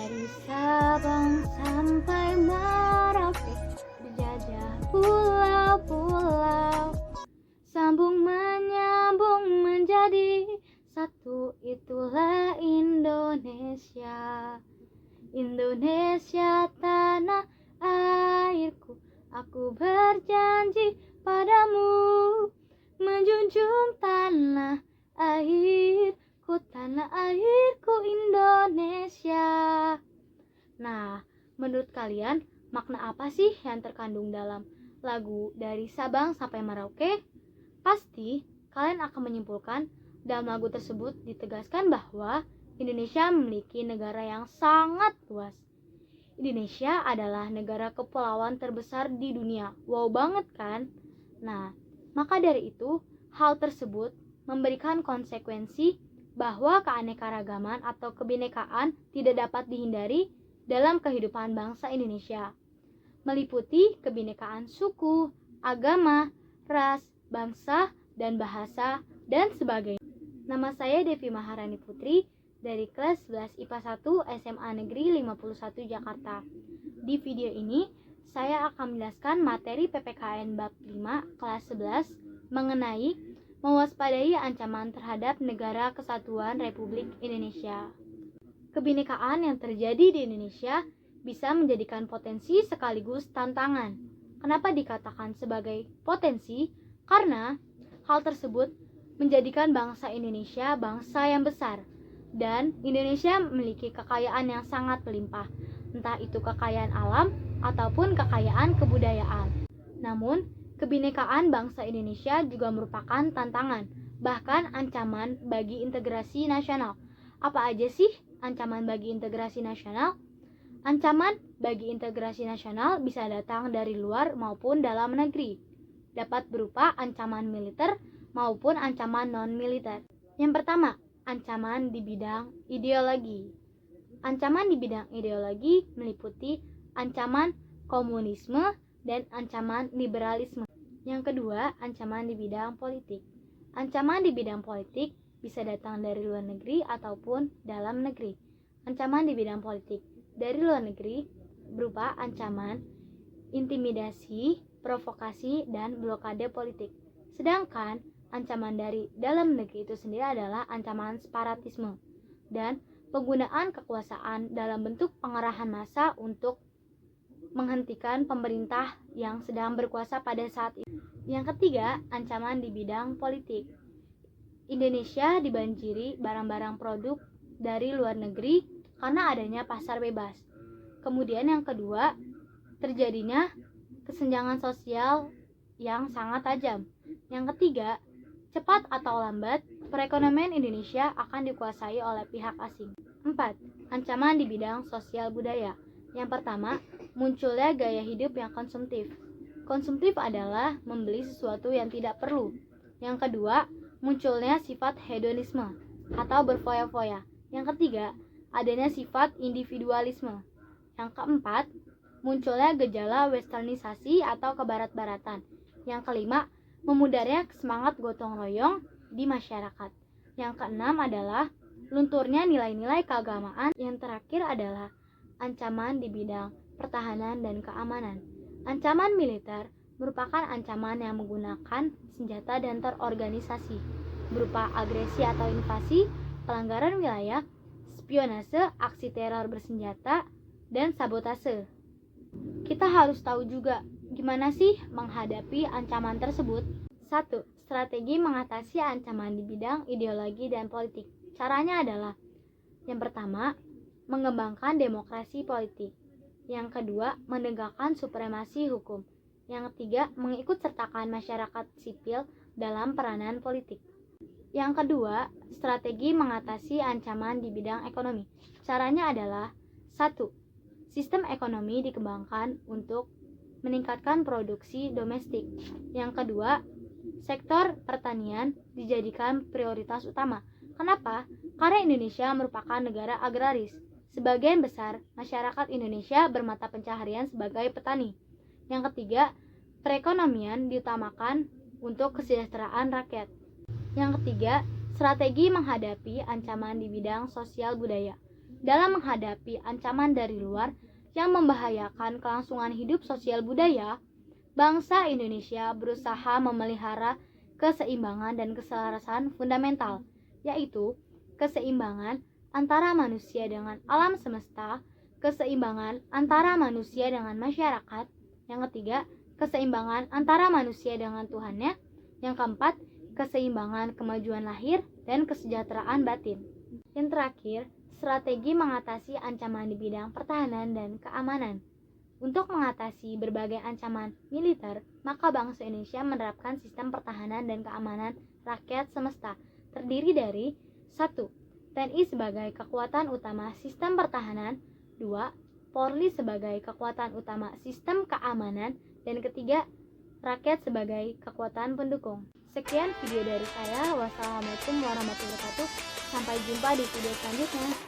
Dari Sabang sampai Merauke, berjajah pulau-pulau, sambung menyambung menjadi satu, itulah Indonesia. Indonesia tanah airku, aku berjanji padamu, menjunjung tanah airku Indonesia. Nah, menurut kalian makna apa sih yang terkandung dalam lagu Dari Sabang sampai Merauke? Pasti kalian akan menyimpulkan dalam lagu tersebut ditegaskan bahwa Indonesia memiliki negara yang sangat luas. Indonesia adalah negara kepulauan terbesar di dunia. Wow banget kan? Nah, maka dari itu, hal tersebut memberikan konsekuensi bahwa keanekaragaman atau kebinekaan tidak dapat dihindari dalam kehidupan bangsa Indonesia, meliputi kebinekaan suku, agama, ras, bangsa, dan bahasa, dan sebagainya. Nama saya Devi Maharani Putri dari kelas 11 IPA 1 SMA Negeri 51 Jakarta. Di video ini, saya akan menjelaskan materi PPKN Bab 5 kelas 11 mengenai mewaspadai ancaman terhadap Negara Kesatuan Republik Indonesia. Kebinekaan yang terjadi di Indonesia bisa menjadikan potensi sekaligus tantangan. Kenapa dikatakan sebagai potensi? Karena hal tersebut menjadikan bangsa Indonesia bangsa yang besar, dan Indonesia memiliki kekayaan yang sangat melimpah, entah itu kekayaan alam ataupun kekayaan kebudayaan. Namun, kebinekaan bangsa Indonesia juga merupakan tantangan, bahkan ancaman bagi integrasi nasional. Apa aja sih ancaman bagi integrasi nasional? Ancaman bagi integrasi nasional bisa datang dari luar maupun dalam negeri. Dapat berupa ancaman militer maupun ancaman non-militer. Yang pertama, ancaman di bidang ideologi. Ancaman di bidang ideologi meliputi ancaman komunisme dan ancaman liberalisme. Yang kedua, ancaman di bidang politik. Ancaman di bidang politik bisa datang dari luar negeri ataupun dalam negeri. Ancaman di bidang politik dari luar negeri berupa ancaman intimidasi, provokasi, dan blokade politik. Sedangkan ancaman dari dalam negeri itu sendiri adalah ancaman separatisme dan penggunaan kekuasaan dalam bentuk pengerahan massa untuk menghentikan pemerintah yang sedang berkuasa pada saat itu. Yang ketiga, ancaman di bidang politik. Indonesia dibanjiri barang-barang produk dari luar negeri karena adanya pasar bebas. Kemudian yang kedua, terjadinya kesenjangan sosial yang sangat tajam. Yang ketiga, cepat atau lambat, perekonomian Indonesia akan dikuasai oleh pihak asing. 4. Ancaman di bidang sosial budaya. Yang pertama, munculnya gaya hidup yang konsumtif. Konsumtif adalah membeli sesuatu yang tidak perlu. Yang kedua, munculnya sifat hedonisme atau berfoya-foya. Yang ketiga, adanya sifat individualisme. Yang keempat, munculnya gejala westernisasi atau kebarat-baratan. Yang kelima, memudarnya semangat gotong royong di masyarakat. Yang keenam adalah lunturnya nilai-nilai keagamaan. Yang terakhir adalah ancaman di bidang pertahanan dan keamanan. Ancaman militer merupakan ancaman yang menggunakan senjata dan terorganisasi, berupa agresi atau invasi, pelanggaran wilayah, spionase, aksi teror bersenjata, dan sabotase. Kita harus tahu juga gimana sih menghadapi ancaman tersebut. 1. Strategi mengatasi ancaman di bidang ideologi dan politik. Caranya adalah: yang pertama, mengembangkan demokrasi politik. Yang kedua, menegakkan supremasi hukum. Yang ketiga, mengikutsertakan masyarakat sipil dalam peranan politik. Yang kedua, strategi mengatasi ancaman di bidang ekonomi. Caranya adalah: 1. Sistem ekonomi dikembangkan untuk meningkatkan produksi domestik. Yang kedua, sektor pertanian dijadikan prioritas utama. Kenapa? Karena Indonesia merupakan negara agraris. Sebagian besar masyarakat Indonesia bermata pencaharian sebagai petani. Yang ketiga, perekonomian diutamakan untuk kesejahteraan rakyat. Yang ketiga, strategi menghadapi ancaman di bidang sosial budaya. dalam menghadapi ancaman dari luar yang membahayakan kelangsungan hidup sosial budaya, bangsa Indonesia berusaha memelihara keseimbangan dan keselarasan fundamental, yaitu keseimbangan antara manusia dengan alam semesta, keseimbangan antara manusia dengan masyarakat, yang ketiga, keseimbangan antara manusia dengan Tuhannya, yang keempat, keseimbangan kemajuan lahir dan kesejahteraan batin. Yang terakhir, strategi mengatasi ancaman di bidang pertahanan dan keamanan. Untuk mengatasi berbagai ancaman militer, maka bangsa Indonesia menerapkan sistem pertahanan dan keamanan rakyat semesta, terdiri dari 1. TNI sebagai kekuatan utama sistem pertahanan, 2. Polri sebagai kekuatan utama sistem keamanan, dan ketiga, rakyat sebagai kekuatan pendukung. Sekian video dari saya. Wassalamualaikum warahmatullahi wabarakatuh. Sampai jumpa di video selanjutnya.